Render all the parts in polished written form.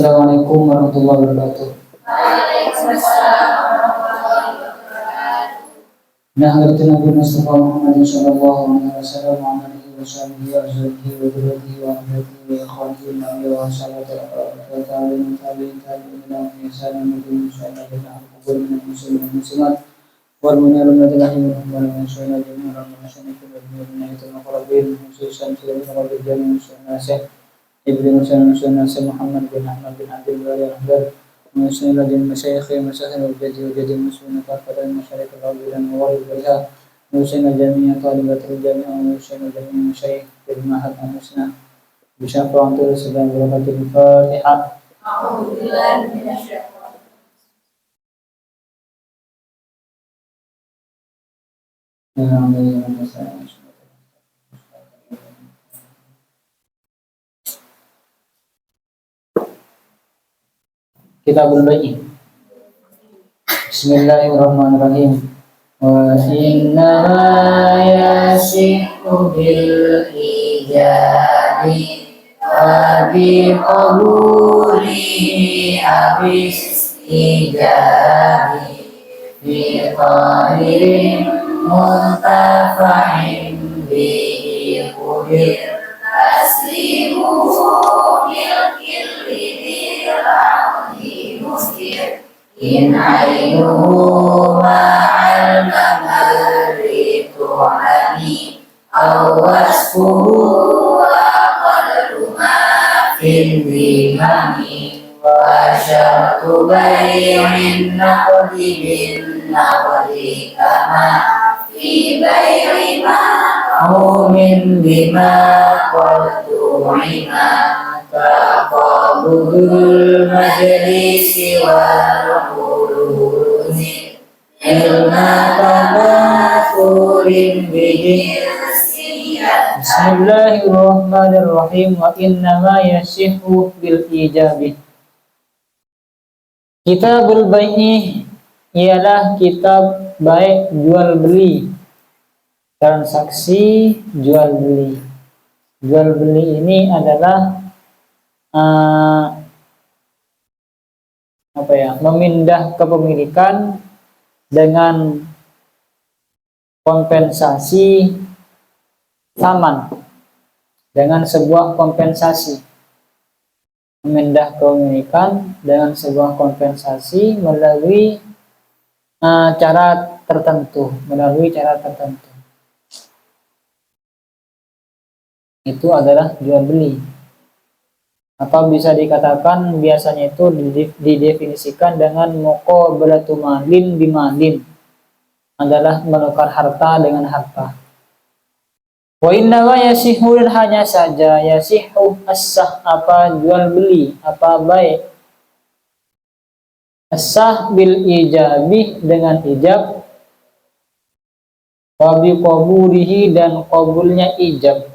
Assalamualaikum warahmatullahi wabarakatuh. Nahmadu Nabi Mustafa Muhammad sallallahu alaihi wasallam wa alihi wa sahbihi wa azwajihi wa dhurriyyatihi wa ahbatihi wa ikhwatihi wa sallallahu wa tabi'in ila ihsanin min syai'in al-qubur min muslimin muslimat wal munyalumat rahimahum wa nasyana jami'an al-musyrikin wa al-mu'minin al-muqarrabin khususan sallallahu alaihi wa sallam Ibnu Musa Muhammad bin Ahmad bin Abdul Bari al-Ahbar Musnad al-Jinn Masyayikh Masyayikh al-Jadi Musnad al-Qadar Masyayikh al-Awli dan Wali Bilha Musnad al-Jami'ah Talibat al-Jami'ah Musnad al-Jami'ah Masyayikh Al-Mahad al-Musnad Bisyafa'atul Sedang Berakatul Fatihah. A'udzubillahi minasyaitonir rajim. Kitabul Bai'ah. Bismillahirrahmanirrahim. Wa inna ma yashiqu bil ijabi wa bi qabuli abis ijabi bi qadirin muntafa'in bihi kubir aslimu bil killi in ainuhu ma'al mamari tu'ani awasfuhu wa qadru ma fil dimani wa syartu bay'in naqdi bin naqdi kama fi bay'i ma'umin bima qaddu'ima taqabudul majlisi wal quluzi ilma tabathurin bihi. Bismillahirrahmanirrahim. Wa innama yashihu bil ijabi. Kitabul Bai'ah ialah kitab baik jual beli, transaksi jual beli. Jual beli ini adalah memindah kepemilikan dengan kompensasi saman, dengan sebuah kompensasi, memindah kepemilikan dengan sebuah kompensasi melalui cara tertentu, itu adalah jual beli. Atau bisa dikatakan biasanya itu didefinisikan dengan muqabalatu malin bimalin, adalah menukar harta dengan harta. Wa inna ma yasihu, hanya saja yasihu as-sah, apa jual beli, apa baik, as-sah bil ijabi dengan ijab, wa bi qabulihi dan qabulnya ijab,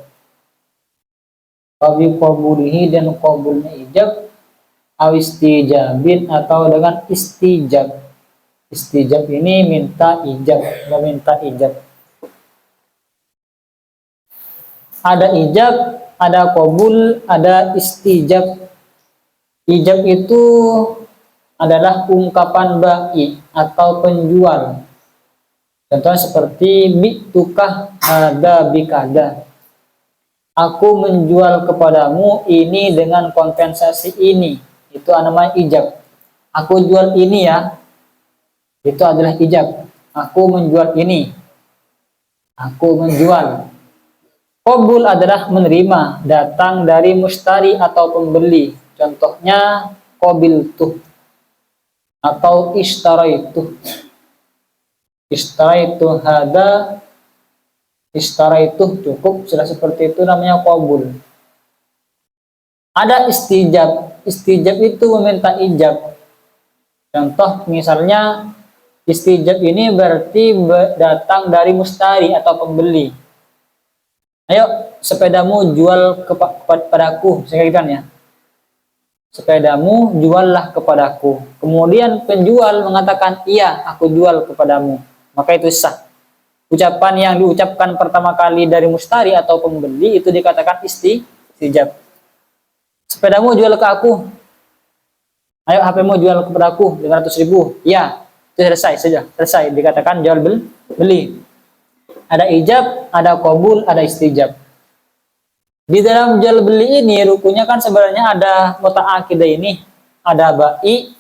wabi qabulihi dan qabulnya ijab, awistijabin atau dengan istijab. Istijab ini minta ijab, meminta ijab. Ada ijab, ada qabul, ada istijab. Ijab itu adalah ungkapan bai atau penjual. Contohnya seperti bi'tukah ada bikada. Aku menjual kepadamu ini dengan kompensasi ini. Itu namanya ijab. Aku jual ini ya. Itu adalah ijab. Aku menjual ini. Aku menjual. Qabul adalah menerima, datang dari mustari atau pembeli. Contohnya qabiltuh atau ishtaraitu. Ishtaraitu hada, ishtaraitu cukup, sudah seperti itu namanya qabul. Ada istijab. Istijab itu meminta ijab. Contoh misalnya istijab ini berarti datang dari mustari atau pembeli. Ayo sepedamu jual kepadaku, saya katakan ya. Sepedamu juallah kepadaku. Kemudian penjual mengatakan iya, aku jual kepadamu. Maka itu sah. Ucapan yang diucapkan pertama kali dari mustari atau pembeli itu dikatakan istijab. Sepedamu jual ke aku. Ayo HP-mu jual kepadaku 500.000. Ya, itu selesai saja. Selesai dikatakan jual beli. Ada ijab, ada qabul, ada istijab. Di dalam jual beli ini rukunnya kan sebenarnya ada muta'aqidah ini. Ada bai,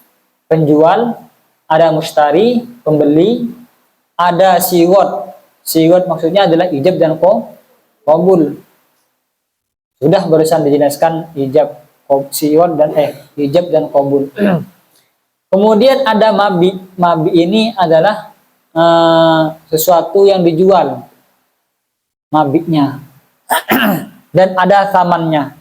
penjual, ada mustari, pembeli, ada siwot. Siwot maksudnya adalah ijab dan qabul. Sudah barusan dijelaskan ijab, siwot dan ijab dan qabul. Kemudian ada mabi. Mabi ini adalah sesuatu yang dijual, mabinya. Dan ada tamannya.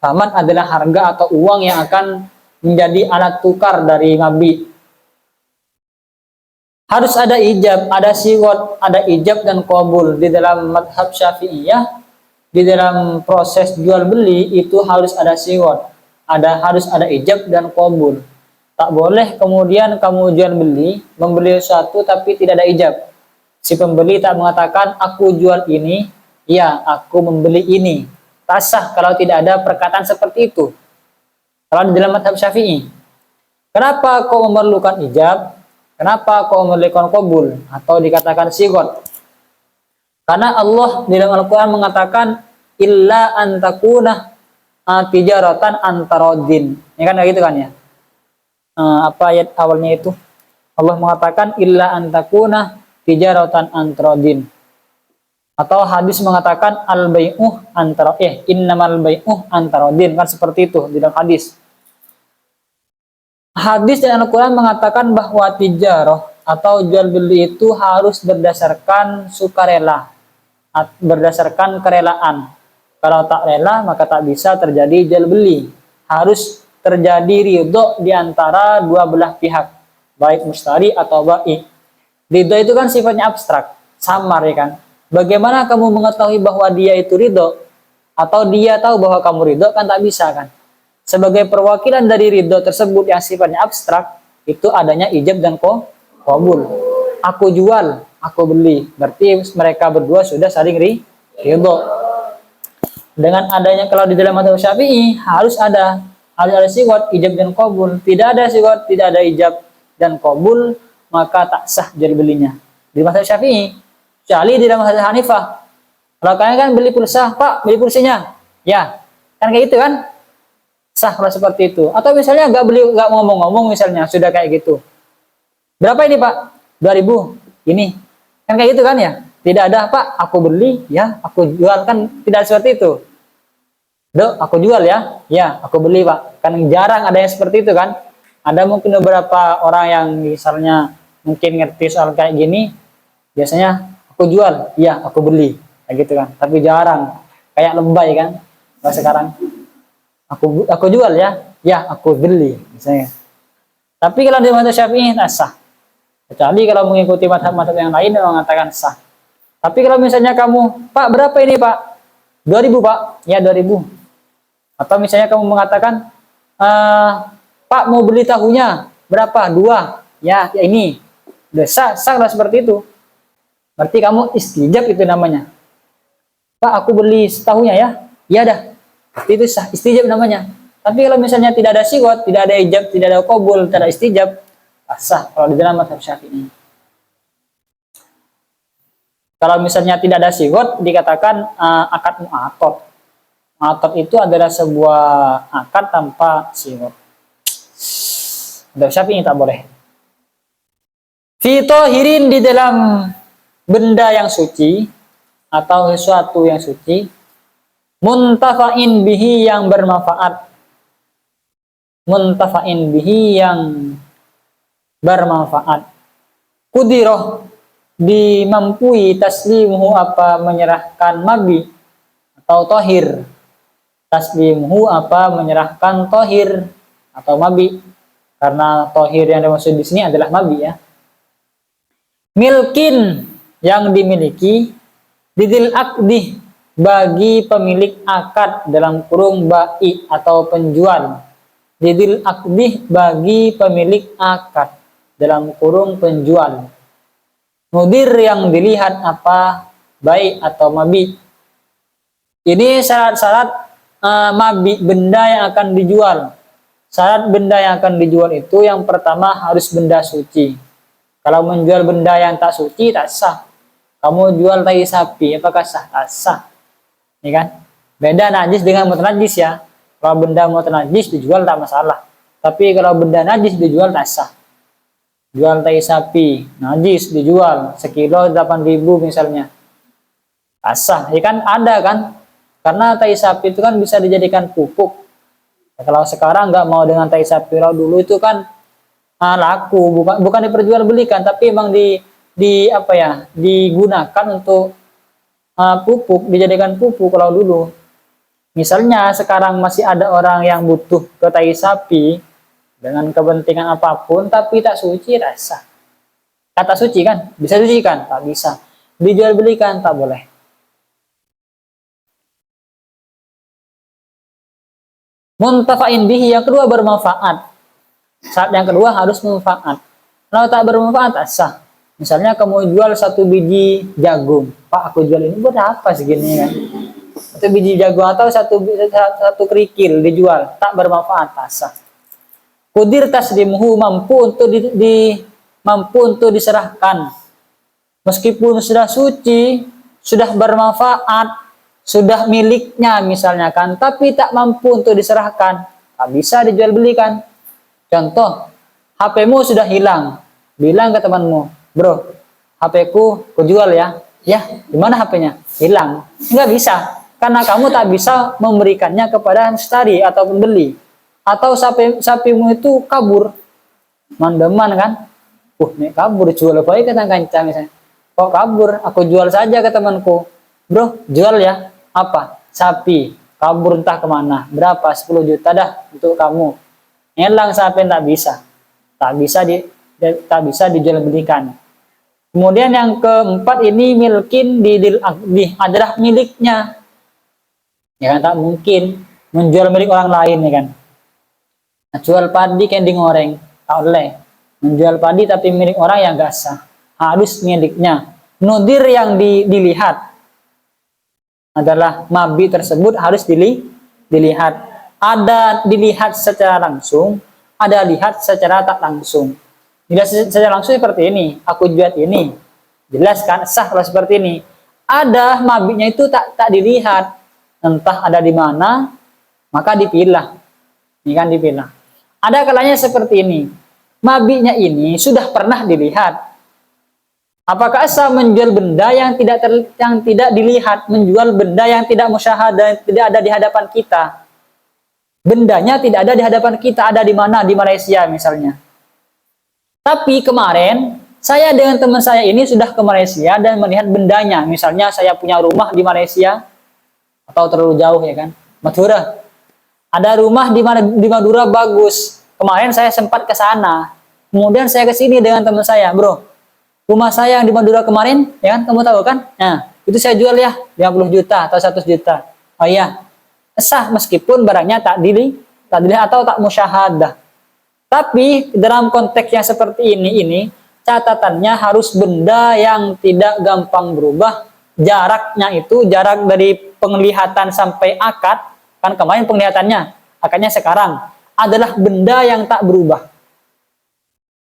Taman adalah harga atau uang yang akan menjadi alat tukar dari mabi. Harus ada ijab, ada siwot, ada ijab dan qabul. Di dalam madhab Syafi'iyah, di dalam proses jual beli itu harus ada siwot, harus ada ijab dan qabul. Tak boleh kemudian kamu jual beli, membeli sesuatu tapi tidak ada ijab. Si pembeli tak mengatakan aku jual ini, ya aku membeli ini. Tak sah kalau tidak ada perkataan seperti itu. Kalau di dalam madhab Syafi'i, kenapa kau memerlukan ijab? Kenapa kau memerlukan qabul atau dikatakan sigot? Karena Allah di dalam Al-Quran mengatakan illa antakuna tijaratan antarodin. Ini kan gitu kan ya? Apa ayat awalnya itu? Allah mengatakan illa antakuna tijaratan antarodin. Atau hadis mengatakan al-bai'uh antara innamal bai'uh antarodin, kan seperti itu di dalam hadis. Hadis dan Al-Quran mengatakan bahwa tijarah atau jual beli itu harus berdasarkan sukarela, berdasarkan kerelaan. Kalau tak rela maka tak bisa terjadi jual beli. Harus terjadi ridho di antara dua belah pihak, baik mustari atau bai. Ridho itu kan sifatnya abstrak, samar ya kan. Bagaimana kamu mengetahui bahwa dia itu ridho atau dia tahu bahwa kamu ridho, kan tak bisa kan. Sebagai perwakilan dari ridho tersebut yang sifatnya abstrak, itu adanya ijab dan qabul. Aku jual, aku beli. Berarti mereka berdua sudah saling ridho. Dengan adanya, kalau di dalam madhab Syafi'i harus ada siwat, ijab dan qabul. Tidak ada siwat, tidak ada ijab dan qabul, maka tak sah jual belinya. Di madhab Syafi'i, kecuali di dalam madhab Hanifah. Kalau kalian kan beli pulsa, Pak, beli pulsanya. Ya, kan kayak gitu kan? Sah kalau seperti itu. Atau misalnya nggak ngomong-ngomong, misalnya sudah kayak gitu. Berapa ini Pak? 2.000. Ini kan kayak gitu kan ya? Tidak ada Pak, aku beli ya, aku jual, kan tidak seperti itu. Dok, aku jual ya, ya aku beli Pak. Kan jarang ada yang seperti itu kan? Ada mungkin beberapa orang yang misalnya mungkin ngerti soal kayak gini, biasanya aku jual, ya aku beli, kayak gitu kan. Tapi jarang, kayak lebay kan? Kalau sekarang. Aku jual ya aku beli misalnya. Tapi kalau di madhab Syafi'i tak sah. Kecuali kalau mengikuti madhab-madhab yang lain yang mengatakan sah. Tapi kalau misalnya kamu, Pak berapa ini Pak? 2.000 Pak, ya 2.000. Atau misalnya kamu mengatakan, Pak mau beli tahunya berapa? 2, ya ini. Udah sah lah seperti itu. Berarti kamu istijab itu namanya. Pak aku beli tahunya ya dah. Itu sah, istijab namanya. Tapi kalau misalnya tidak ada siwat, tidak ada ijab, tidak ada qabul, tidak ada istijab, sah kalau di dalam madhab Syafi'i. Kalau misalnya tidak ada siwat, dikatakan akad mu'atot. Mu'atot itu adalah sebuah akad tanpa siwat. Madhab Syafi'i tak boleh. Fitohirin, di dalam benda yang suci atau sesuatu yang suci. Muntafa'in bihi, yang bermanfaat. Muntafa'in bihi, yang bermanfaat. Kudiroh, dimampui taslimuhu, apa menyerahkan mabi atau tohir. Taslimuhu, apa menyerahkan tohir atau mabi. Karena tohir yang dimaksud di sini adalah mabi ya. Milkin, yang dimiliki. Didil akdih, bagi pemilik akad, dalam kurung bai atau penjual. Didil akdih, bagi pemilik akad, dalam kurung penjual. Mudir, yang dilihat, apa baik atau mabi. Ini syarat-syarat mabi, benda yang akan dijual. Syarat benda yang akan dijual itu yang pertama harus benda suci. Kalau menjual benda yang tak suci tak sah. Kamu jual tai sapi, apakah sah? Tak sah. Ya kan? Beda najis dengan mutanajis ya. Kalau benda mutanajis dijual tak masalah. Tapi kalau benda najis dijual tak sah. Jual tai sapi, najis dijual sekilo 8.000 misalnya. Tak sah. Ya kan ada kan? Karena tai sapi itu kan bisa dijadikan pupuk. Ya, kalau sekarang nggak mau dengan tai sapi, kalau dulu itu kan laku, bukan diperjualbelikan, tapi emang apa ya, digunakan untuk pupuk, dijadikan pupuk kalau dulu. Misalnya sekarang masih ada orang yang butuh ke tai sapi dengan kepentingan apapun, tapi tak suci, tak sah. Kata suci kan, bisa suci kan, tak bisa. Dijual belikan tak boleh. Muntafa'in bihi, yang kedua bermanfaat. Saat yang kedua harus bermanfaat. Kalau tak bermanfaat tak sah. Misalnya kamu jual 1 biji jagung, Pak aku jual ini buat apa segini kan? 1 biji jagung atau satu kerikil dijual, tak bermanfaat tak sah. Kudir tasdimuhu, mampu untuk diserahkan. Meskipun sudah suci, sudah bermanfaat, sudah miliknya misalnya kan, tapi tak mampu untuk diserahkan, tak bisa dijual belikan. Contoh, HP-mu sudah hilang, bilang ke temanmu, bro, HP-ku jual ya. Ya, di mana HP-nya? Hilang. Nggak bisa, karena kamu tak bisa memberikannya kepada mustari atau pembeli. Atau sapimu itu kabur, mandeman kan? Nih kabur, jual apa ya kita kancang misalnya. Kok kabur? Aku jual saja ke temanku. Bro, jual ya. Apa? Sapi. Kabur entah kemana. Berapa? 10 juta dah untuk kamu. Ngelang sapi tak bisa. Tak bisa dijual belikan. Kemudian yang keempat ini milkin adalah miliknya. Ya kan tak mungkin menjual milik orang lain ya kan. Nah, jual padi kan digoreng, tak boleh. Menjual padi tapi milik orang yang gak sah. Harus miliknya. Nudir yang dilihat adalah mabi tersebut harus dilihat. Ada dilihat secara langsung, ada lihat secara tak langsung. Bila secara langsung seperti ini, aku jual ini, jelas kan sah kalau seperti ini. Ada mabinya itu tak dilihat, entah ada di mana, maka dipilah. Ini kan dipilah. Ada kalanya seperti ini, mabinya ini sudah pernah dilihat. Apakah sah menjual benda yang tidak dilihat, menjual benda yang tidak musyahadah, tidak ada di hadapan kita? Bendanya tidak ada di hadapan kita, ada di mana? Di Malaysia misalnya. Tapi kemarin saya dengan teman saya ini sudah ke Malaysia dan melihat bendanya. Misalnya saya punya rumah di Malaysia atau terlalu jauh ya kan, Madura. Ada rumah di Madura bagus. Kemarin saya sempat ke sana. Kemudian saya ke sini dengan teman saya, bro. Rumah saya yang di Madura kemarin, ya kan, kamu tahu kan? Nah, itu saya jual ya 50 juta atau 100 juta. Oh iya, sah meskipun barangnya tak dilihat atau tak musyahadah. Tapi dalam konteks yang seperti ini catatannya harus benda yang tidak gampang berubah. Jaraknya itu jarak dari penglihatan sampai akad, kan kemarin penglihatannya, akadnya sekarang adalah benda yang tak berubah.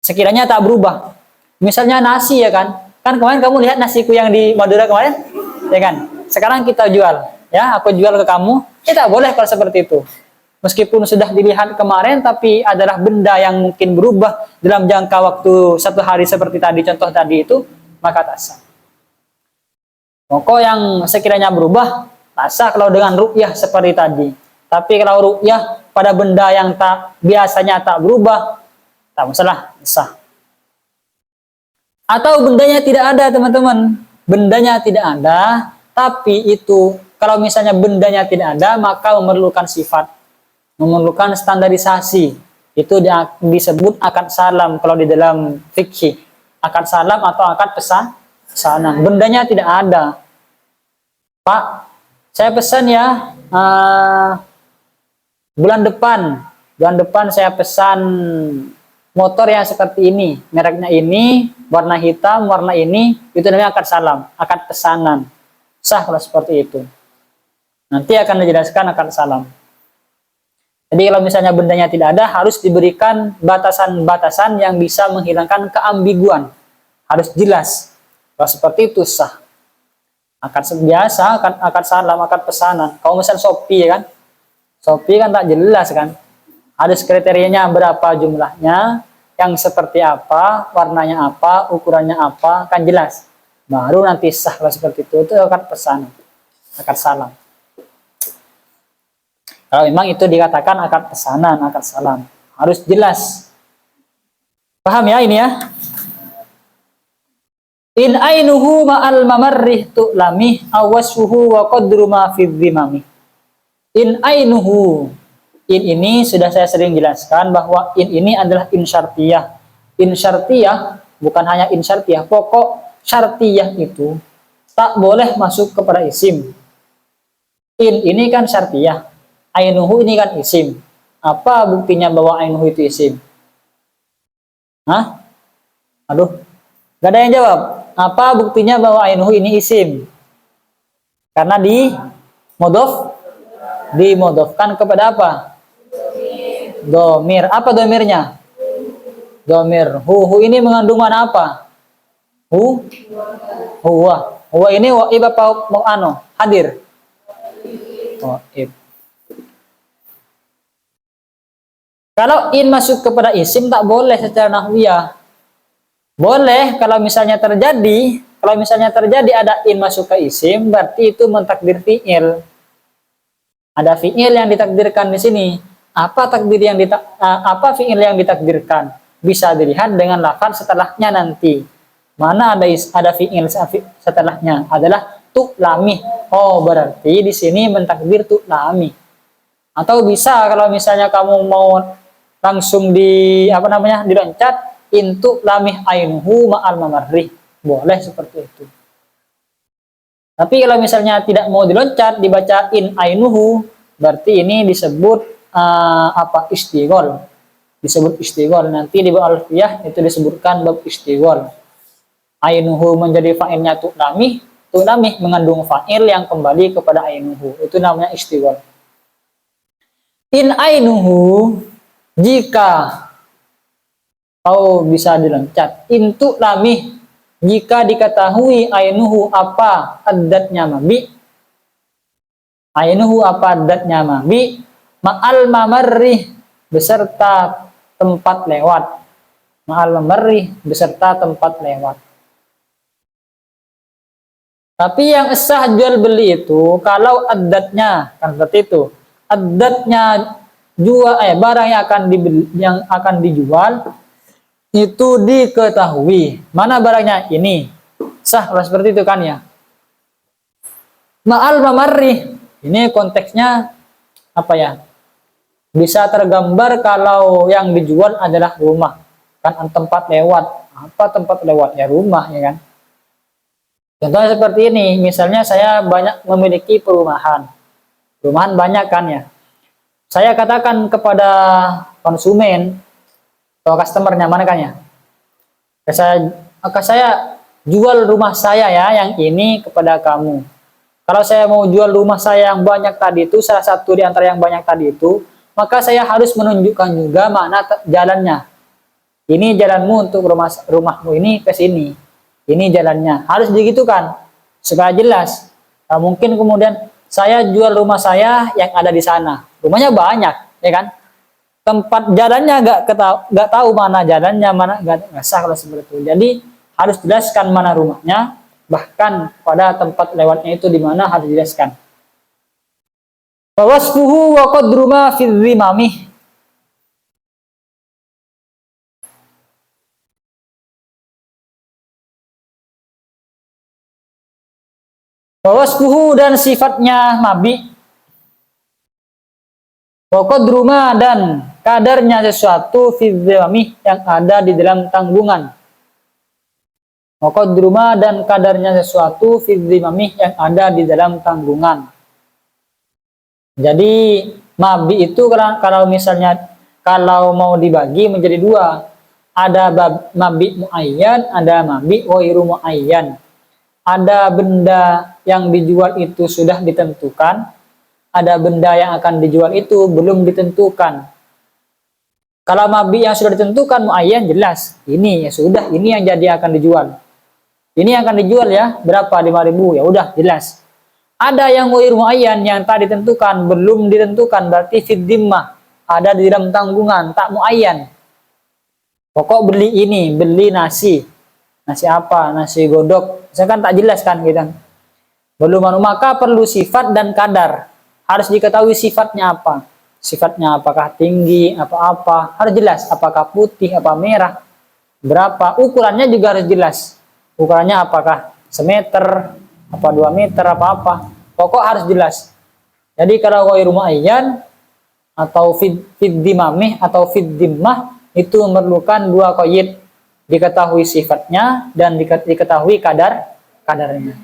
Sekiranya tak berubah. Misalnya nasi ya kan kemarin kamu lihat nasiku yang di Madura kemarin, ya kan? Sekarang kita jual, ya aku jual ke kamu, tak boleh kalau seperti itu. Meskipun sudah dilihat kemarin, tapi adalah benda yang mungkin berubah dalam jangka waktu 1 hari seperti tadi, contoh tadi itu, maka tak sah. Pokok yang sekiranya berubah, tak sah kalau dengan ru'yah seperti tadi. Tapi kalau ru'yah pada benda yang biasanya tak berubah, tak masalah, sah. Atau bendanya tidak ada teman-teman, bendanya tidak ada, tapi itu kalau misalnya bendanya tidak ada, maka memerlukan sifat, memerlukan standarisasi. Itu disebut akad salam kalau di dalam fikih. Akad salam atau akad pesanan. Bendanya tidak ada. Pak, saya pesan ya bulan depan saya pesan motor yang seperti ini, mereknya ini, warna hitam, warna ini, itu namanya akad salam, akad pesanan. Sah kalau seperti itu. Nanti akan dijelaskan akad salam. Jadi kalau misalnya bendanya tidak ada, harus diberikan batasan-batasan yang bisa menghilangkan keambiguan. Harus jelas. Kalau seperti itu sah. Akad biasa, akad salam, akad pesanan. Kalau misalnya Shopee ya kan, Shopee kan tak jelas kan. Harus kriterianya berapa jumlahnya, yang seperti apa, warnanya apa, ukurannya apa, kan jelas. Baru nanti sah kalau seperti itu akad pesanan, akad salam. Kalau memang itu dikatakan akad pesanan, akad salam, harus jelas. Paham ya ini ya? In ainuhu ma'al mamarrih tu'lamih awasfuhu wa qadru ma fi dhimami. In ainuhu, in ini sudah saya sering jelaskan bahwa in ini adalah in syartiyah. In syartiyah bukan hanya in syartiyah, pokok syartiyah itu tak boleh masuk kepada isim. In ini kan syartiyah, ainuhu ini kan isim. Apa buktinya bahwa ainuhu itu isim? Hah? Aduh, gak ada yang jawab. Apa buktinya bahwa ainuhu ini isim? Karena dimodofkan kepada apa? Domir. Apa domirnya? Domir. Hu ini mengandung mana apa? Huwa. Huwa ini waib apa mau hadir? Waib. Kalau in masuk kepada isim tak boleh secara nahwiyah. Boleh kalau misalnya terjadi ada in masuk ke isim, berarti itu mentakdir fi'il. Ada fi'il yang ditakdirkan di sini. Apa fi'il yang ditakdirkan? Bisa dilihat dengan lafaz setelahnya nanti. Mana ada fi'il setelahnya? Adalah tu'lamih. Oh, berarti di sini mentakdir tu'lamih. Atau bisa kalau misalnya kamu mau langsung diloncat, intu lamih ainuhu ma'al mamarrih. Boleh seperti itu. Tapi kalau misalnya tidak mau diloncat, dibaca in ainuhu, berarti ini disebut istighol. Disebut istighol. Nanti di bab alfiyah itu disebutkan bab istighol. Ainuhu menjadi fa'ilnya tu'lamih, tu'lamih mengandung fa'il yang kembali kepada ainuhu. Itu namanya istighol. In ainuhu, jika bisa diloncat. Intu lamih, jika diketahui ainuhu apa adatnya mabi. Ainuhu apa adatnya mabi. Ma'al mamarrih beserta tempat lewat. Ma'al mamarrih beserta tempat lewat. Tapi yang sah jual beli itu kalau adatnya kan seperti itu. Adatnya barang yang akan dijual itu diketahui. Mana barangnya? Ini. Sah kalau seperti itu kan ya. Ma'al mamarrih. Ini konteksnya apa ya? Bisa tergambar kalau yang dijual adalah rumah. Kan tempat lewat. Apa tempat lewat? Ya rumah ya kan. Contohnya seperti ini. Misalnya saya banyak memiliki perumahan. Perumahan banyak kan ya. Saya katakan kepada konsumen atau customer-nya mana kan ya. Saya jual rumah saya ya yang ini kepada kamu. Kalau saya mau jual rumah saya yang banyak tadi itu, salah satu di antara yang banyak tadi itu, maka saya harus menunjukkan juga mana jalannya. Ini jalanmu untuk rumahmu ini ke sini. Ini jalannya. Harus begitu kan? Supaya jelas. Nah, mungkin kemudian saya jual rumah saya yang ada di sana. Rumahnya banyak, ya kan? Tempat jalannya nggak tahu mana jalannya, mana nggak sah kalau seperti itu. Jadi harus jelaskan mana rumahnya, bahkan pada tempat lewatnya itu di mana harus dijelaskan. Wasfuhu wa qadru ma fi dhimamih. Wasfuhu dan sifatnya mabi. Wa qadru ma dan kadarnya sesuatu fi dhimamih yang ada di dalam tanggungan. Wa qadru ma dan kadarnya sesuatu fi dhimamih yang ada di dalam tanggungan. Jadi mabi itu kalau mau dibagi menjadi dua, ada mabi muayyan, ada mabi ghairu muayyan. Ada benda yang dijual itu sudah ditentukan, ada benda yang akan dijual itu belum ditentukan. Kalau mabih yang sudah ditentukan muayyan jelas, ini ya sudah, ini yang jadi akan dijual. Ini akan dijual ya, berapa? 5.000, ya udah jelas. Ada yang ghair muayyan yang tak ditentukan, belum ditentukan, berarti fid dhimmah, ada di dalam tanggungan, tak muayyan. Pokok beli ini, beli nasi. Nasi apa? Nasi godok. Misalkan tak jelas kan gitu. Belum, maka perlu sifat dan kadar. Harus diketahui sifatnya apa. Sifatnya apakah tinggi, apa-apa. Harus jelas. Apakah putih, apa merah. Berapa. Ukurannya juga harus jelas. Ukurannya apakah semeter, apa 2 meter, apa-apa. Pokok harus jelas. Jadi kalau ghairu muayyan atau fid dhimamih atau fid dhimmah itu memerlukan 2 qaid. Diketahui sifatnya dan diketahui kadarnya.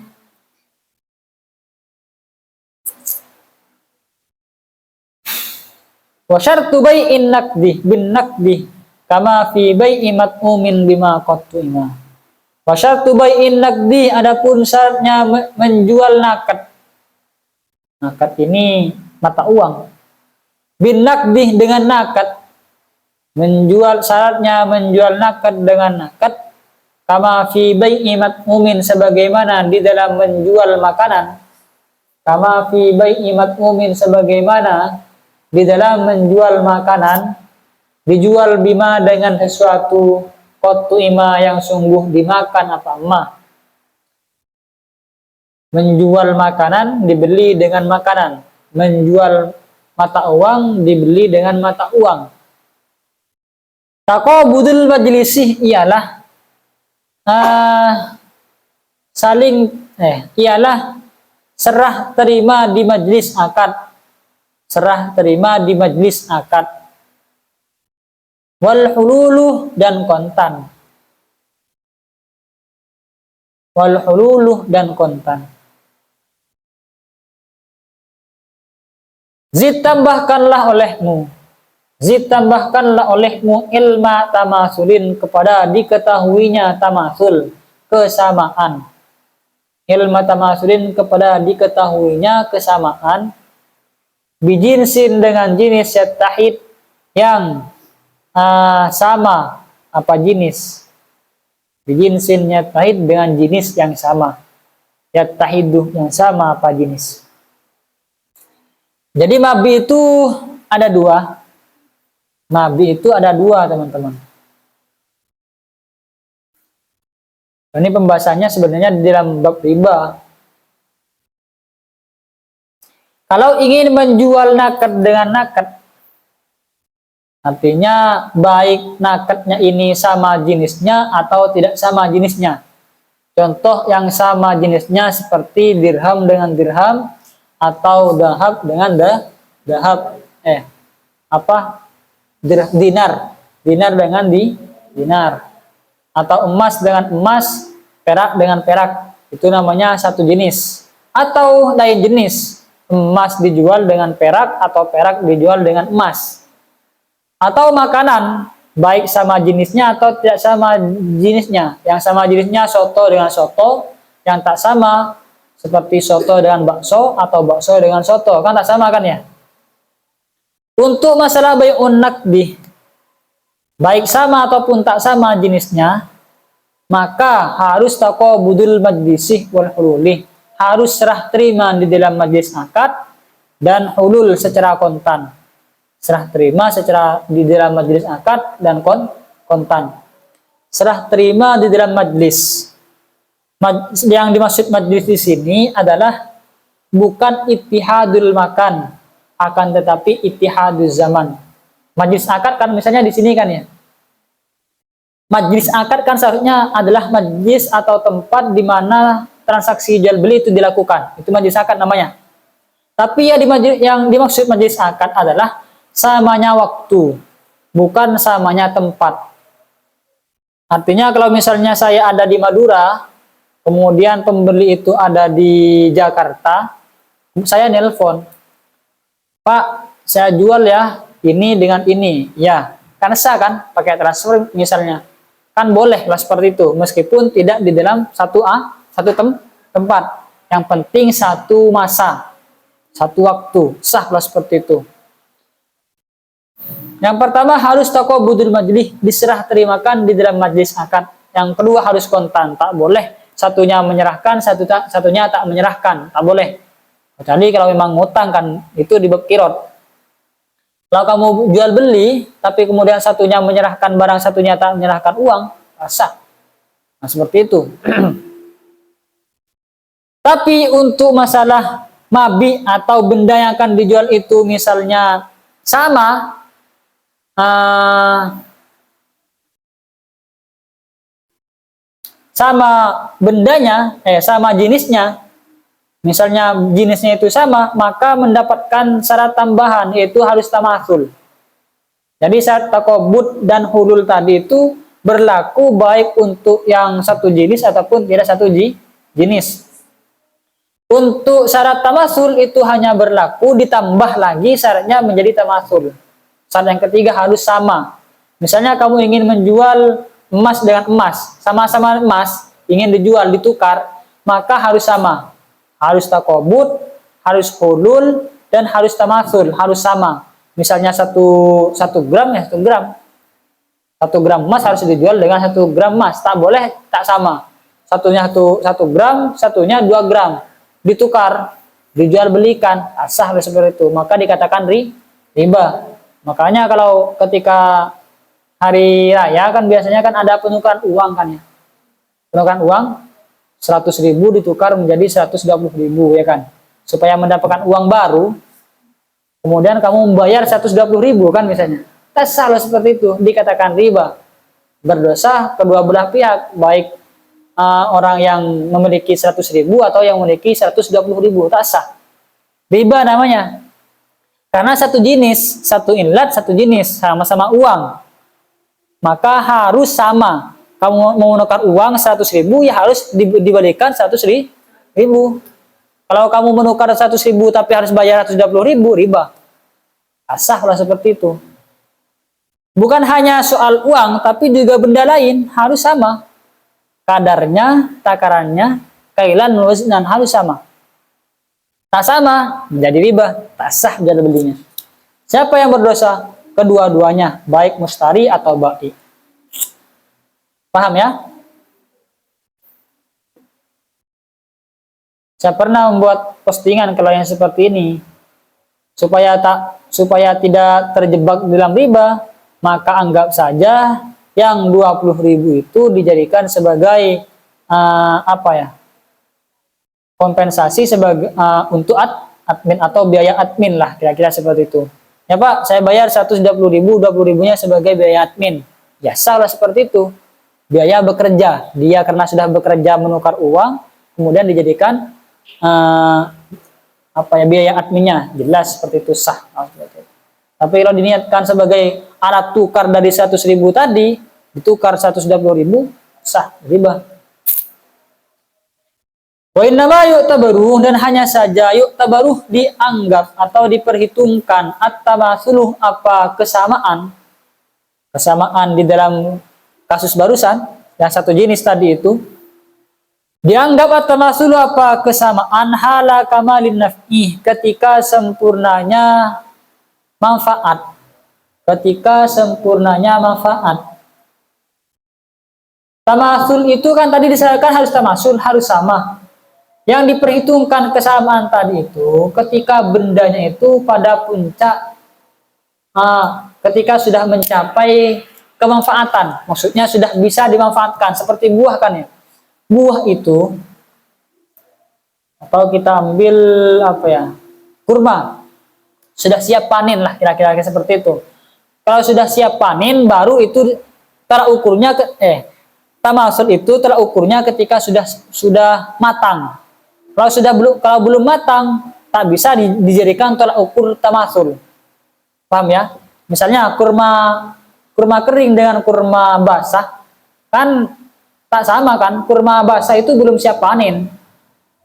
Wa syartu bai'in naqdi bin naqdi kama fi bai'i mat'umin bima qattu'ima. Wa syartu bai'in naqdi, adapun syaratnya menjual nakad. Nakad ini mata uang. Bin naqdi dengan nakad. Menjual, syaratnya menjual nakad dengan nakad. Kama fi bai'i mat'umin, sebagaimana di dalam menjual makanan. Kama fi bai'i mat'umin, sebagaimana di dalam menjual makanan, dijual bima dengan sesuatu qattu'ima yang sungguh dimakan apa emak. Menjual makanan dibeli dengan makanan, menjual mata uang dibeli dengan mata uang. Taqabudul majlisih ialah ialah serah terima di majlis akad. Serah terima di majlis akad. Wal hululu, dan kontan. Wal hululu, dan kontan. Zid, tambahkanlah olehmu. Zid, tambahkanlah olehmu ilma tamasulin, kepada diketahuinya tamasul, kesamaan. Ilma tamasulin, kepada diketahuinya kesamaan. Bijinsin, dengan jenis yattahid yang sama, apa jenis. Bijinsin yattahid, dengan jenis yang sama. Yattahidu, yang sama, apa jenis. Jadi mabi itu ada 2. Mabi itu ada 2, teman-teman. Ini pembahasannya sebenarnya di dalam bab riba. Kalau ingin menjual nakad dengan nakad, artinya baik nakadnya ini sama jenisnya atau tidak sama jenisnya. Contoh yang sama jenisnya seperti dirham dengan dirham, atau dahab dengan dahab. Dinar dengan dinar. Atau emas dengan emas, perak dengan perak. Itu namanya satu jenis. Atau lain jenis. Emas dijual dengan perak atau perak dijual dengan emas. Atau makanan, baik sama jenisnya atau tidak sama jenisnya. Yang sama jenisnya soto dengan soto, yang tak sama seperti soto dengan bakso atau bakso dengan soto, kan tak sama kan ya. Untuk masalah bai'un naqdi, baik sama ataupun tak sama jenisnya, maka harus taqabudul majlisih wal hululi. Harus serah terima di dalam majlis akad dan hulul secara kontan. Serah terima secara di dalam majlis akad dan kontan. Serah terima di dalam majlis. Yang dimaksud majlis di sini adalah bukan ittihadul makan, akan tetapi ittihadul zaman. Majlis akad kan misalnya di sini kan ya. Majlis akad kan seharusnya adalah majlis atau tempat di mana transaksi jual beli itu dilakukan. Itu majlis akad namanya. Tapi ya yang dimaksud majlis akad adalah samanya waktu, bukan samanya tempat. Artinya kalau misalnya saya ada di Madura, kemudian pembeli itu ada di Jakarta, saya nelpon, Pak, saya jual ya ini dengan ini. Ya, kan sah kan pakai transfer misalnya. Kan boleh lah seperti itu, meskipun tidak di dalam satu tempat. Yang penting satu masa. satu waktu, sahlah seperti itu. Yang pertama harus taqabudul majlis, diserah terimakan di dalam majlis akad. Yang kedua harus kontan, tak boleh satunya menyerahkan, satunya tak menyerahkan, tak boleh. Kecuali kalau memang ngutang kan, itu di bab qirot. Kalau kamu jual beli, tapi kemudian satunya menyerahkan barang, satunya tak menyerahkan uang, sah. Nah, seperti itu. Tapi untuk masalah mabi atau benda yang akan dijual itu misalnya sama, sama bendanya, sama jenisnya, misalnya jenisnya itu sama, maka mendapatkan syarat tambahan, yaitu harus tamasul. Jadi syarat takobut dan hulul tadi itu berlaku baik untuk yang satu jenis ataupun tidak satu jenis. Untuk syarat tamasul itu hanya berlaku ditambah lagi syaratnya menjadi tamasul. Syarat yang ketiga harus sama. Misalnya kamu ingin menjual emas dengan emas, sama-sama emas, ingin dijual, ditukar, maka harus sama. Harus takobut, harus hulul, dan harus tamasul, harus sama. Misalnya satu gram ya 1 gram. 1 gram emas harus dijual dengan 1 gram emas, tak boleh tak sama. Satunya 1 gram, satunya 2 gram. Ditukar, dijual belikan, sah seperti itu. Maka dikatakan riba. Makanya kalau ketika hari raya kan biasanya kan ada penukaran uang kan ya. Penukaran uang 100.000 ditukar menjadi 120.000 ya kan. Supaya mendapatkan uang baru, kemudian kamu membayar 120.000 kan misalnya. Tak salah seperti itu, dikatakan riba. Berdosa kedua belah pihak, baik orang yang memiliki 100.000 atau yang memiliki 120.000, tak sah. Riba namanya. Karena satu jenis, satu inlat, satu jenis, sama-sama uang. Maka harus sama. Kamu mau menukar uang 100.000, ya harus dibalikan 100.000. Kalau kamu menukar 100.000 tapi harus bayar 120.000, riba. Sah lah seperti itu. Bukan hanya soal uang, tapi juga benda lain harus sama. Kadarnya, takarannya, kailan, waznan harus sama. Tak sama, menjadi riba, tak sah jual belinya. Siapa yang berdosa? Kedua-duanya, baik mustari atau ba'i. Paham ya? Saya pernah membuat postingan kalau yang seperti ini. Supaya tidak terjebak dalam riba, maka anggap saja yang 20.000 itu dijadikan sebagai kompensasi sebagai untuk admin atau biaya admin lah, kira-kira seperti itu. Ya Pak, saya bayar 120.000, 20.000-nya sebagai biaya admin. Ya salah seperti itu. Biaya bekerja, dia karena sudah bekerja menukar uang, kemudian dijadikan biaya adminnya, jelas seperti itu, sah. Tapi kalau diniatkan sebagai alat tukar dari 100.000 tadi, ditukar 120.000, sah, riba. Wa innama yu'tabaru, dan hanya saja yu'tabaru dianggap atau diperhitungkan at-tamasuluh apa kesamaan di dalam kasus barusan yang satu jenis tadi itu, dianggap at-tamasuluh apa kesamaan hala kamalin naf'i, ketika sempurnanya manfaat. Tamasul itu kan tadi disyaratkan harus tamasul, harus sama. Yang diperhitungkan kesamaan tadi itu ketika bendanya itu pada puncak, ketika sudah mencapai kemanfaatan, maksudnya sudah bisa dimanfaatkan, seperti buah kan ya. Buah itu, atau kita ambil kurma, sudah siap panen lah, kira-kira seperti itu. Kalau sudah siap panen, baru itu terukurnya tamasul itu terukurnya ketika sudah matang. Kalau belum matang, tak bisa dijadikan tolak ukur tamasul. Paham ya? Misalnya kurma kering dengan kurma basah kan tak sama kan? Kurma basah itu belum siap panen,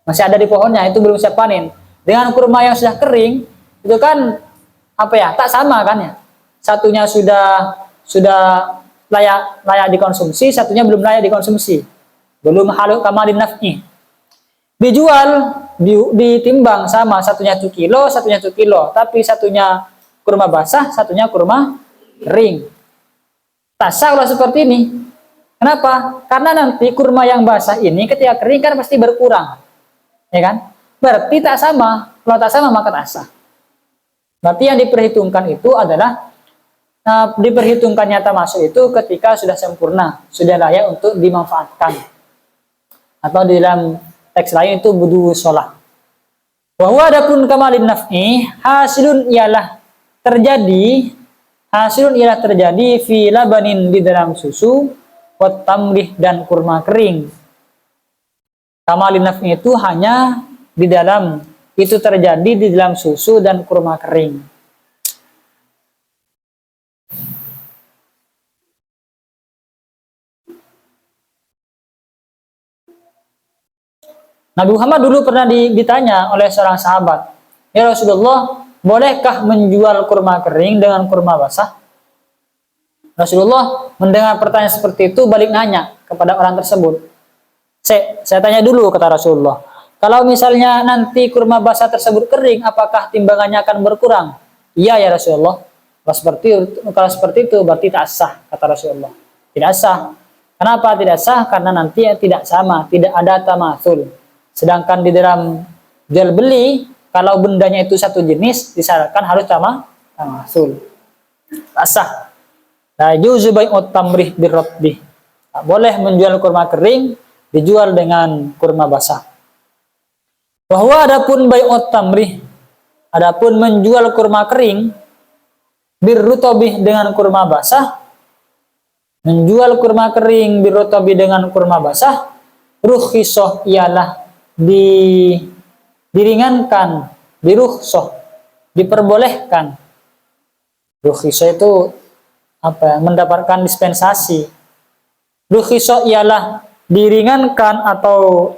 masih ada di pohonnya, itu belum siap panen. Dengan kurma yang sudah kering itu kan tak sama kan ya? Satunya sudah layak dikonsumsi, satunya belum layak dikonsumsi, belum halul kamalin naf'i. dijual, ditimbang sama, satunya 1 kilo, satunya 1 kilo, tapi satunya kurma basah, satunya kurma kering. Tak sah kalau seperti ini. Kenapa? Karena nanti kurma yang basah ini ketika kering kan pasti berkurang, ya kan? Berarti tak sama. Kalau tak sama maka tak sah. Berarti yang diperhitungkan itu adalah diperhitungkannya tamasuk itu ketika sudah sempurna, sudah layak untuk dimanfaatkan. Atau di dalam teks lain itu budu sholah. Bahwa adapun kamalin naf'i hasilun ialah terjadi fi labanin di dalam susu, wat tamrih dan kurma kering. Kamalin naf'i itu hanya di dalam, itu terjadi di dalam susu dan kurma kering. Nabi Muhammad dulu pernah ditanya oleh seorang sahabat, "Ya Rasulullah, bolehkah menjual kurma kering dengan kurma basah?" Rasulullah mendengar pertanyaan seperti itu balik nanya kepada orang tersebut. Saya tanya dulu, kata Rasulullah. Kalau misalnya nanti kurma basah tersebut kering, apakah timbangannya akan berkurang? Iya ya Rasulullah. Kalau seperti itu berarti tak sah, kata Rasulullah. Tidak sah. Kenapa tidak sah? Karena nanti tidak sama, tidak ada tamatsul. Sedangkan di dalam jual beli, kalau bendanya itu satu jenis, disyaratkan harus tamatsul. Tak sah. La yuzu bai'ut tamrih birratbih. Tak boleh menjual kurma kering dijual dengan kurma basah. Bahwa adapun bai'ut tamrih, adapun menjual kurma kering birrutobih dengan kurma basah, menjual kurma kering birrutobih dengan kurma basah, rukhsah ialah diringankan, dirukhsah, diperbolehkan. Rukhsah itu mendapatkan dispensasi. Rukhsah ialah diringankan atau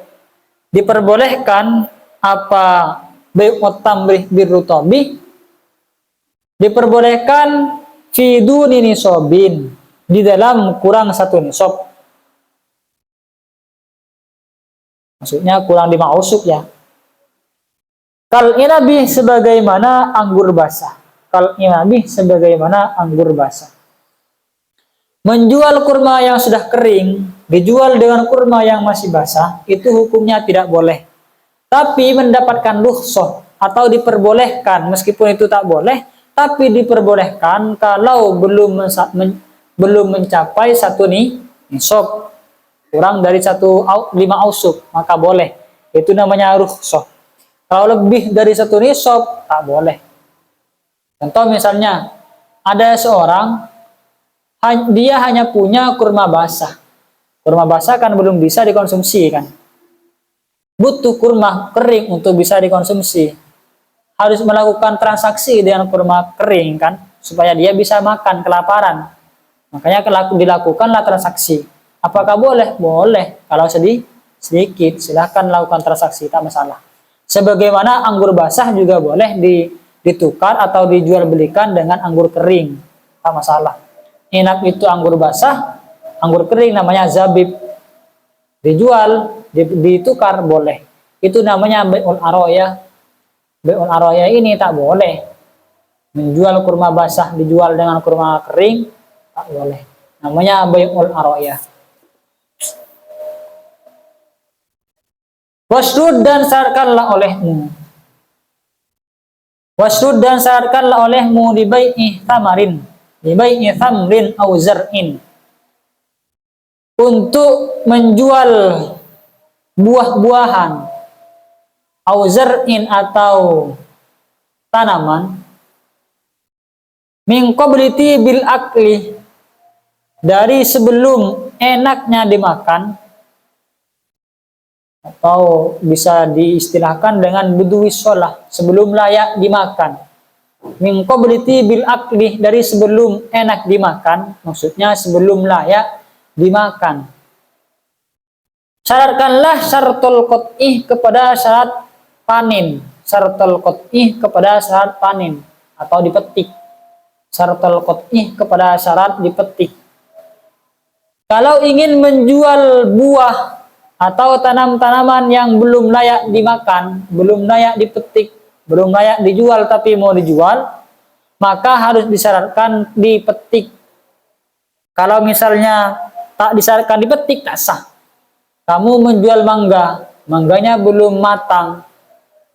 diperbolehkan apa bai'ut tamrih birrutobih, diperbolehkan fi duni nisobin, di dalam kurang 1 nisab. Maksudnya kurang 5 ausuk ya. Kal inabi sebagaimana anggur basah. Kal inabi sebagaimana anggur basah. Menjual kurma yang sudah kering, dijual dengan kurma yang masih basah, itu hukumnya tidak boleh. Tapi mendapatkan rukhsah atau diperbolehkan, meskipun itu tak boleh, tapi diperbolehkan kalau belum mencapai 1 nisab, kurang dari 5 ausuk, maka boleh. Itu namanya rukhsah. Kalau lebih dari 1 nisab, tak boleh. Contoh misalnya, ada seorang, dia hanya punya kurma basah. Kurma basah kan belum bisa dikonsumsi kan. Butuh kurma kering untuk bisa dikonsumsi. Harus melakukan transaksi dengan kurma kering kan, supaya dia bisa makan, kelaparan. Makanya dilakukanlah transaksi. Apakah boleh? Boleh. Kalau sedikit, silahkan lakukan transaksi, tak masalah. Sebagaimana anggur basah juga boleh ditukar atau dijual belikan dengan anggur kering, tak masalah. Inap itu anggur basah, anggur kering namanya zabib. Dijual, ditukar boleh. Itu namanya bai'ul aroya. Bai'ul aroya ini tak boleh. Menjual kurma basah dijual dengan kurma kering, tak boleh. Namanya bai'ul aroya. Wasrud dan syaratkanlah olehmu. Wasrud dan syaratkanlah olehmu di bai'i tamarin. Di bai'i thamrin au zar'in. Untuk menjual buah-buahan au zar'in atau tanaman min qabliti bil akli, dari sebelum enaknya dimakan, atau bisa diistilahkan dengan budui sholah, sebelum layak dimakan. Min qabliti bil akli, dari sebelum enak dimakan, maksudnya sebelum layak dimakan. Syaratkanlah syaratul qat'ih kepada syarat panen. Syaratul qat'ih kepada syarat panen atau dipetik. Syaratul qat'ih kepada syarat dipetik. Kalau ingin menjual buah atau tanam-tanaman yang belum layak dimakan, belum layak dipetik, belum layak dijual tapi mau dijual, maka harus disyaratkan dipetik. Kalau misalnya tak disyaratkan dipetik, tak sah. Kamu menjual mangga, mangganya belum matang,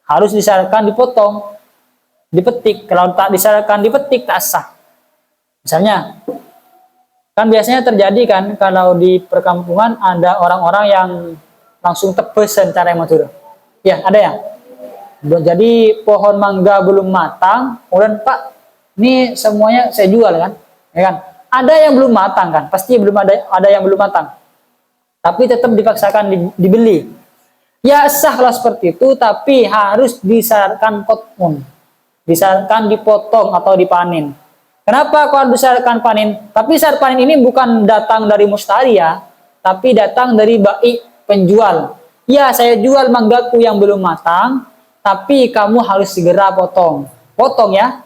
harus disyaratkan dipotong, dipetik. Kalau tak disyaratkan dipetik, tak sah. Misalnya, kan biasanya terjadi kan kalau di perkampungan ada orang-orang yang langsung tebus secara matur. Ya, ada ya. Jadi pohon mangga belum matang, kemudian Pak, ini semuanya saya jual kan, ya kan? Ada yang belum matang kan, pasti belum ada yang belum matang, tapi tetap dipaksakan dibeli. Ya sah kalau seperti itu, tapi harus disyaratkan qat'un, disyaratkan dipotong atau dipanen. Kenapa kalau disyaratkan panen? Tapi syarat panen ini bukan datang dari mustari ya, tapi datang dari bai penjual. Ya saya jual manggaku yang belum matang, tapi kamu harus segera potong. Potong ya,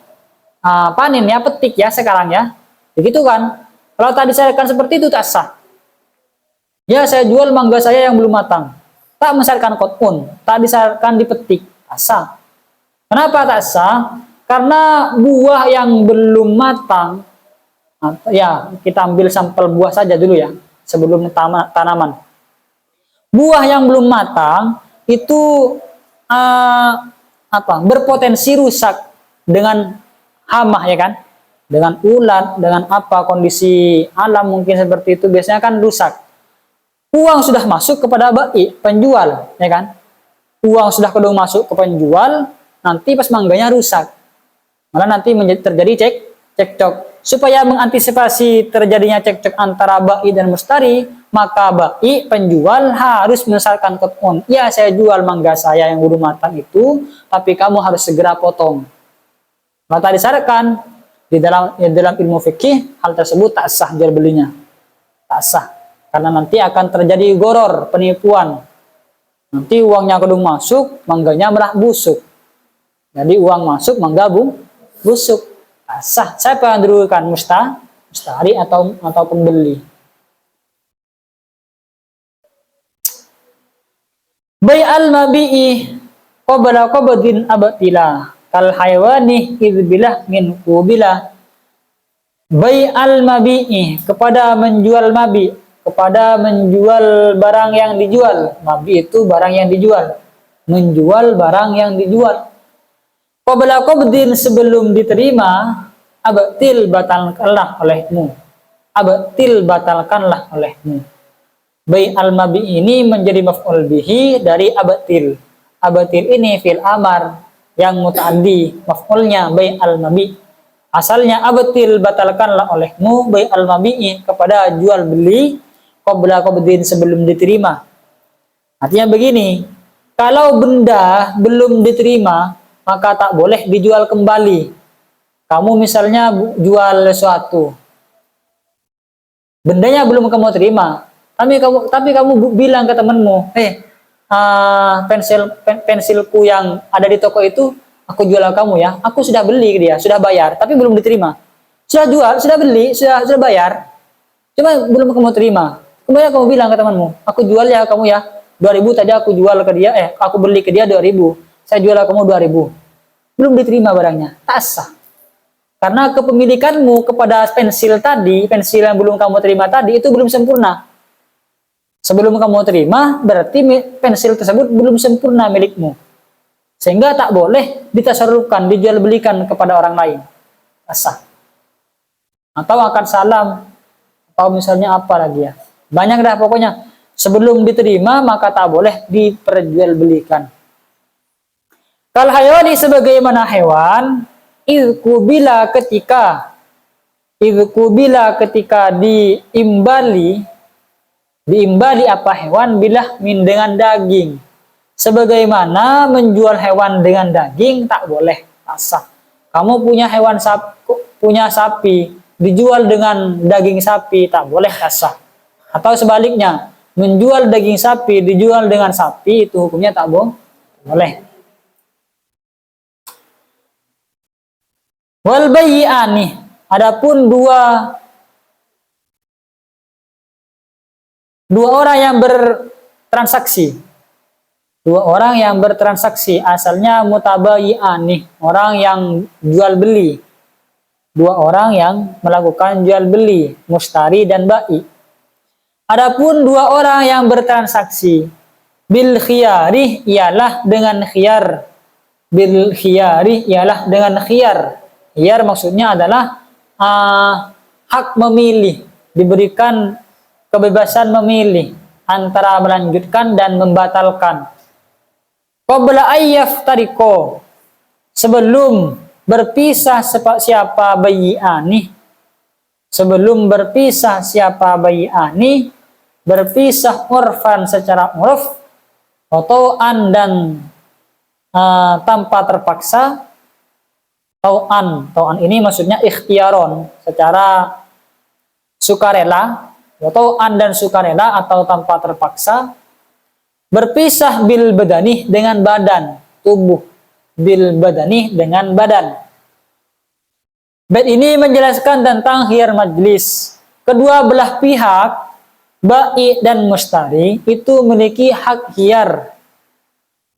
panen ya, petik ya sekarang ya. Begitu kan? Kalau tak disyaratkan seperti itu tak sah. Ya saya jual mangga saya yang belum matang, tak mensyaratkan qat'un, tak disyaratkan dipetik, tak sah. Kenapa tak sah? Karena buah yang belum matang, ya kita ambil sampel buah saja dulu ya, sebelum tanaman. Buah yang belum matang itu berpotensi rusak dengan hama ya kan, dengan ulat, dengan apa kondisi alam mungkin seperti itu biasanya kan rusak. Uang sudah masuk kepada penjual ya kan, uang sudah kedua masuk ke penjual, nanti pas mangganya rusak. Malah nanti terjadi cekcok. Supaya mengantisipasi terjadinya cekcok antara bai dan mustari, maka bai penjual harus mensyaratkan qat'un. Ya, saya jual mangga saya yang belum matang itu, tapi kamu harus segera potong. Maka disyaratkan di dalam ilmu fikih hal tersebut tak sah jual belinya. Tak sah. Karena nanti akan terjadi goror, penipuan. Nanti uangnya kedung masuk, mangganya malah busuk. Jadi uang masuk, mangga busuk. Sah. Siapa yang dirugikan? Mustari atau pembeli. Bai'al mabi'i qabla qabdin abtila kal haywani idbilah min qubila. Bai'al mabi'i, kepada menjual mabi, kepada menjual barang yang dijual. Mabi itu barang yang dijual. Menjual barang yang dijual. Qabla qabdin, sebelum diterima, abtil batalkanlah olehmu. Abtil batalkanlah olehmu. Bai al-mabi ini menjadi maf'ul bihi dari abtil. Abtil ini fil amar yang muta'addi, maf'ulnya bai al-mabi. Asalnya abtil batalkanlah olehmu bai al-mabi kepada jual beli qabla qabdin, sebelum diterima. Artinya begini, kalau benda belum diterima maka tak boleh dijual kembali. Kamu misalnya jual sesuatu, bendanya belum kamu terima, tapi kamu bilang ke temanmu, pensilku yang ada di toko itu aku jual kamu ya, aku sudah beli dia, sudah bayar, tapi belum diterima. Sudah jual, sudah beli, sudah bayar, cuma belum kamu terima. Kemudian kamu bilang ke temanmu, aku jual ya kamu ya, 2.000 tadi aku jual ke dia, aku beli ke dia 2.000, saya jual kamu 2.000. Belum diterima barangnya, tak sah. Karena kepemilikanmu kepada pensil tadi, pensil yang belum kamu terima tadi, itu belum sempurna. Sebelum kamu terima, berarti pensil tersebut belum sempurna milikmu. Sehingga tak boleh ditasarrufkan, dijual belikan kepada orang lain. Tak sah. Atau akad salam, atau misalnya apa lagi ya. Banyak dah pokoknya. Sebelum diterima, maka tak boleh diperjualbelikan. Kal hayawani, sebagaimana hewan, idkubila ketika diimbali apa hewan bilah min dengan daging. Sebagaimana menjual hewan dengan daging tak boleh, tak sah. Kamu punya hewan punya sapi, dijual dengan daging sapi tak boleh, tak sah. Atau sebaliknya, menjual daging sapi dijual dengan sapi, itu hukumnya tak boleh. Wal bayyi'ani, adapun dua orang yang bertransaksi. Dua orang yang bertransaksi, asalnya mutabayi'ani, orang yang jual beli. Dua orang yang melakukan jual beli, mustari dan ba'i. Adapun dua orang yang bertransaksi bil khiyari ialah dengan khiyar. Bil khiyari ialah dengan khiyar. Khiyar maksudnya adalah hak memilih, diberikan kebebasan memilih antara melanjutkan dan membatalkan. Qabla ayyaftariko, sebelum berpisah siapa bayi'ani, sebelum berpisah siapa bayi'ani, berpisah urfan secara urf, tau'an dan tanpa terpaksa. Tau'an ini maksudnya ikhtiaron, secara sukarela, tau'an dan sukarela atau tanpa terpaksa. Berpisah bil badani dengan badan, tubuh. Bil badani dengan badan. Bait ini menjelaskan tentang khiyar majlis. Kedua belah pihak, ba'i dan mustari, itu memiliki hak khiyar.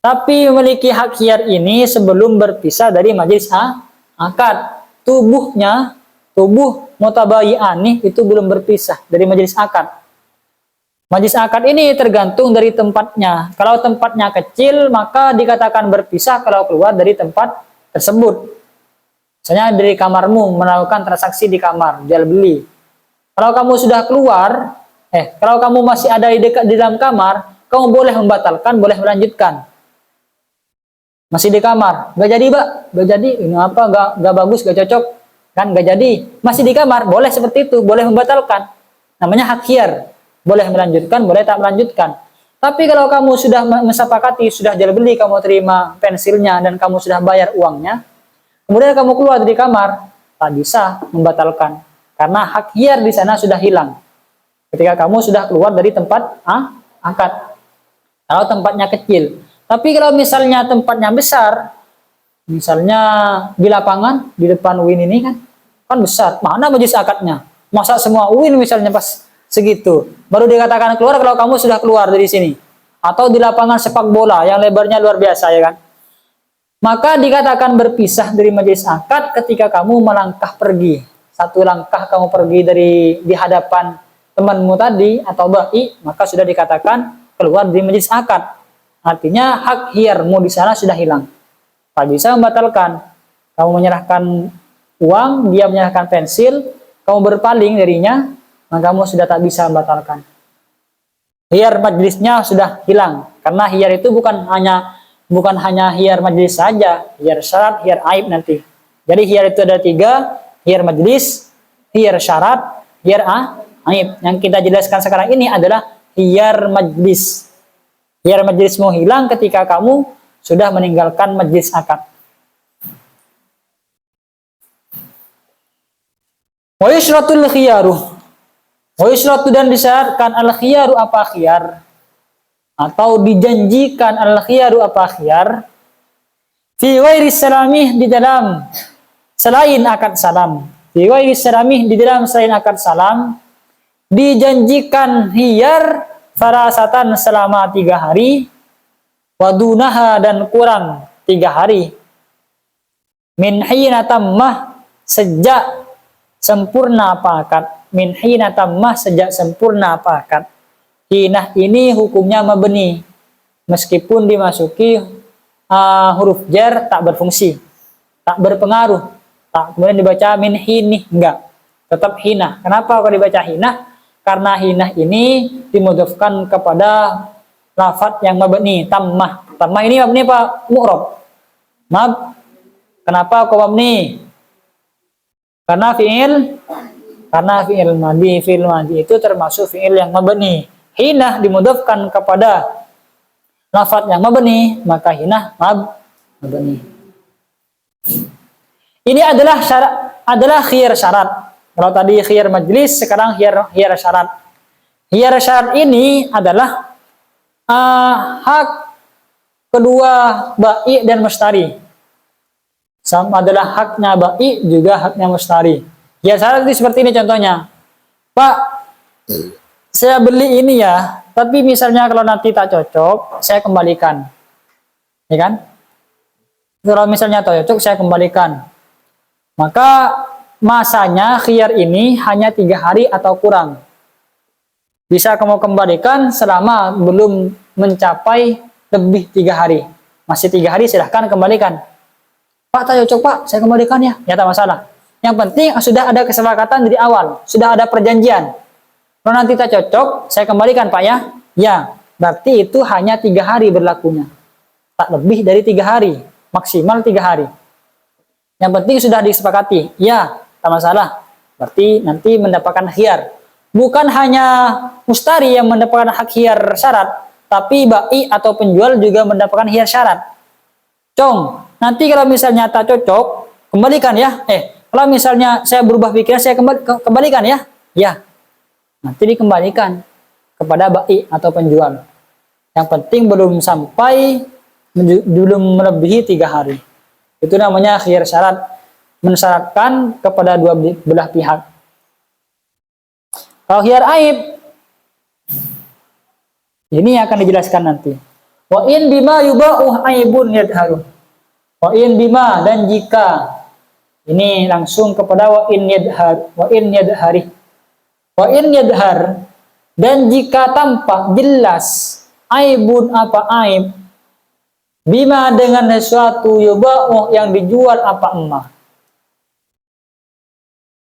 Tapi memiliki hak khiyar ini sebelum berpisah dari majlis akad. Tubuh mutabayi'ani itu belum berpisah dari majlis akad. Majlis akad ini tergantung dari tempatnya. Kalau tempatnya kecil, maka dikatakan berpisah kalau keluar dari tempat tersebut. Misalnya dari kamarmu melakukan transaksi di kamar, jual beli. Kalau kamu sudah keluar, kalau kamu masih ada di dalam kamar, kamu boleh membatalkan, boleh melanjutkan. Masih di kamar, gak jadi, Mbak, gak jadi, ini apa, gak bagus, gak cocok, kan, gak jadi. Masih di kamar, boleh seperti itu, boleh membatalkan. Namanya hak khiyar. Boleh melanjutkan, boleh tak melanjutkan. Tapi kalau kamu sudah mesepakati, sudah jual beli, kamu terima pensilnya dan kamu sudah bayar uangnya, kemudian kamu keluar dari kamar, tak bisa membatalkan karena hak khiyar di sana sudah hilang. Ketika kamu sudah keluar dari tempat akad. Kalau tempatnya kecil. Tapi kalau misalnya tempatnya besar, misalnya di lapangan, di depan UIN ini kan besar. Mana majlis akadnya? Masa semua UIN misalnya pas segitu baru dikatakan keluar kalau kamu sudah keluar dari sini, atau di lapangan sepak bola yang lebarnya luar biasa, ya kan, maka dikatakan berpisah dari majelis akad ketika kamu melangkah pergi, satu langkah kamu pergi dari di hadapan temanmu tadi atau ba'i, maka sudah dikatakan keluar dari majelis akad. Artinya hak khiyarmu di sana sudah hilang, tak bisa membatalkan. Kamu menyerahkan uang, dia menyerahkan pensil, kamu berpaling darinya, maka kamu sudah tak bisa membatalkan. Khiyar majlisnya sudah hilang, karena khiyar itu bukan hanya khiyar majlis saja, khiyar syarat, khiyar aib nanti. Jadi khiyar itu ada 3, khiyar majlis, khiyar syarat, khiyar aib. Yang kita jelaskan sekarang ini adalah khiyar majlis. Khiyar majlismu hilang ketika kamu sudah meninggalkan majlis akad. Wa yusratul khiyaru. Wa'isyaratu dan disyaratkan al-khiyaru apa khiyar, atau dijanjikan al-khiyaru apa khiyar, fi ghairi salamih di dalam selain akad salam, fi ghairi salamih di dalam selain akad salam, dijanjikan khiyar farasatan selama 3 hari, wadunaha dan kurang 3 hari, min hina tammah sejak sempurna apa akad. Min hina tammah sejak sempurna apa akad. Hinah ini hukumnya mabni, meskipun dimasuki huruf jar tak berfungsi, tak berpengaruh, tak kemudian dibaca min hinih, enggak, tetap hinah. Kenapa kalau dibaca hinah? Karena hinah ini dimudhafkan kepada lafadz yang mabni, tammah. Tammah ini mabni apa mu'rab? Kenapa kok mabni? Karena fi'il madhi itu termasuk fi'il yang mabni. Hinah dimudhafkan kepada lafadz yang mabni, maka hinah mabni. Ini adalah khiyar syarat. Kalau tadi khiyar majlis, sekarang khiyar syarat. Khiyar syarat ini adalah hak kedua ba'i dan mustari. Sama adalah haknya ba'i juga haknya mustari. Ya syarat seperti ini contohnya. Pak, saya beli ini ya, Tapi misalnya kalau nanti tak cocok, saya kembalikan. Ya kan? Kalau misalnya tak cocok, saya kembalikan. Maka masanya khiyar ini hanya 3 hari atau kurang. Bisa kamu kembalikan selama belum mencapai lebih 3 hari. Masih 3 hari silahkan kembalikan. Pak, tak cocok Pak, saya kembalikan ya. Ya tak masalah. Yang penting sudah ada kesepakatan dari awal. Sudah ada perjanjian. Kalau nanti tak cocok, saya kembalikan Pak ya. Ya, berarti itu hanya 3 hari berlakunya. Tak lebih dari 3 hari. Maksimal 3 hari. Yang penting sudah disepakati. Ya, tak masalah. Berarti nanti mendapatkan khiyar. Bukan hanya mustari yang mendapatkan hak khiyar syarat, tapi bai atau penjual juga mendapatkan khiyar syarat. Cong, nanti kalau misalnya tak cocok, kembalikan ya. Kalau misalnya saya berubah pikiran, saya kembalikan ya. Ya, nanti dikembalikan kepada bai atau penjual. Yang penting belum melebihi 3 hari. Itu namanya khiyar syarat, mensyaratkan kepada dua belah pihak. Kalau khiyar aib, ini akan dijelaskan nanti. Wa in bima yuba'u aibun yadharu. Wa in bima, dan jika, ini langsung kepada wa in yadhari. Wa in yadhar, dan jika tampak jelas aibun apa aib, bima dengan sesuatu yuba'u yang dijual apa emas.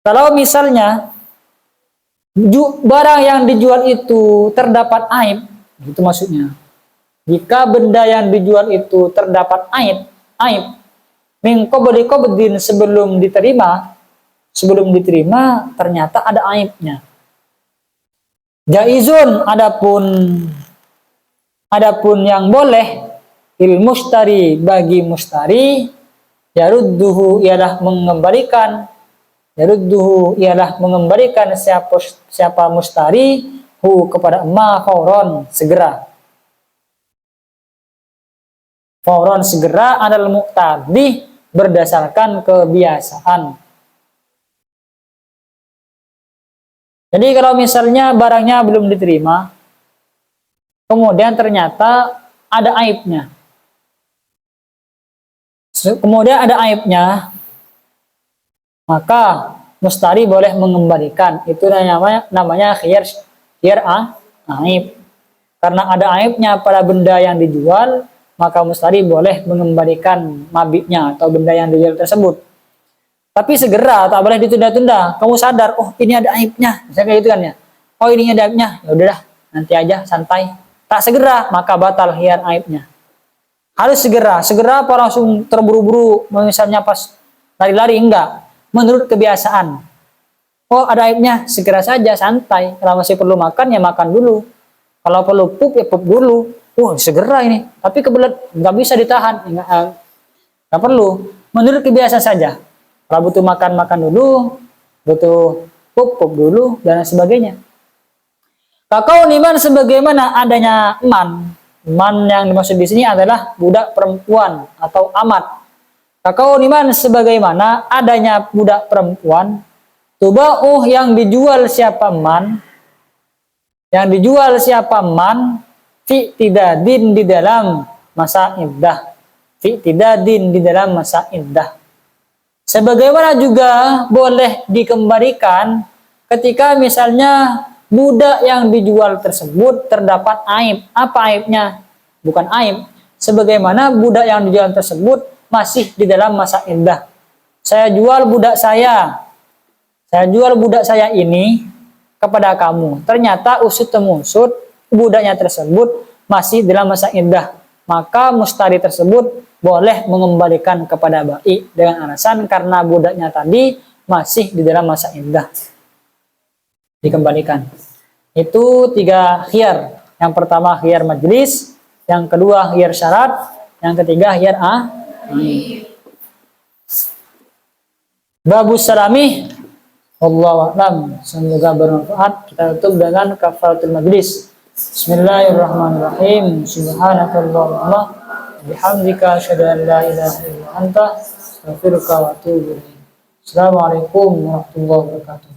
Kalau misalnya barang yang dijual itu terdapat aib, itu maksudnya. Jika benda yang dijual itu terdapat aib min qabli qabdin, sebelum diterima ternyata ada aibnya. Jaizun, adapun yang boleh il mustari, bagi mustari, yarudduhu ialah mengembalikan siapa mustari hu kepada ma fauron, segera. Fauron segera adalah muqtadi, berdasarkan kebiasaan. Jadi kalau misalnya barangnya belum diterima, kemudian ternyata ada aibnya. Maka mustari boleh mengembalikan. Itu namanya khiyar aib. Karena ada aibnya pada benda yang dijual, maka mustari boleh mengembalikan mabitnya atau benda yang dijual tersebut. Tapi segera, tak boleh ditunda-tunda. Kamu sadar, oh ini ada aibnya, misalnya gitu kan ya. Oh ini ada aibnya, ya udahlah, nanti aja, santai. Tak segera, maka batal khiyar aibnya. Harus segera apa langsung terburu-buru, misalnya pas lari-lari, enggak. Menurut kebiasaan. Oh ada aibnya, segera saja, santai. Kalau masih perlu makan, ya makan dulu. Kalau perlu pup, ya pup dulu. Segera ini. Tapi kebelet, nggak bisa ditahan. Nggak perlu. Menurut kebiasaan saja. Kalau butuh makan, makan dulu. Butuh pup dulu, dan sebagainya. Kakau niman sebagaimana adanya eman. Eman yang dimaksud di sini adalah budak perempuan atau amat. Kakau niman sebagaimana adanya budak perempuan, tuba'uh yang dijual siapa man, fi tidadin di dalam masa iddah. Sebagaimana juga boleh dikembalikan ketika misalnya budak yang dijual tersebut terdapat aib. Apa aibnya? Bukan aib. Sebagaimana budak yang dijual tersebut masih di dalam masa iddah. Saya jual budak saya ini kepada kamu. Ternyata usut temusut budaknya tersebut masih dalam masa iddah. Maka mustari tersebut boleh mengembalikan kepada bai dengan alasan karena budaknya tadi masih di dalam masa iddah. Dikembalikan. Itu 3 khiyar. Yang pertama khiyar majlis, yang kedua khiyar syarat, yang ketiga khiyar Babus salami, wallahu a'lam. Semoga bermanfaat. Kita tutup dengan kafaratul majlis. Bismillahirrahmanirrahim. Subhanakallahumma bihamdika asyhadu an la ilaha illa anta astaghfiruka wa atubu ilaik. Assalamualaikum warahmatullahi wabarakatuh.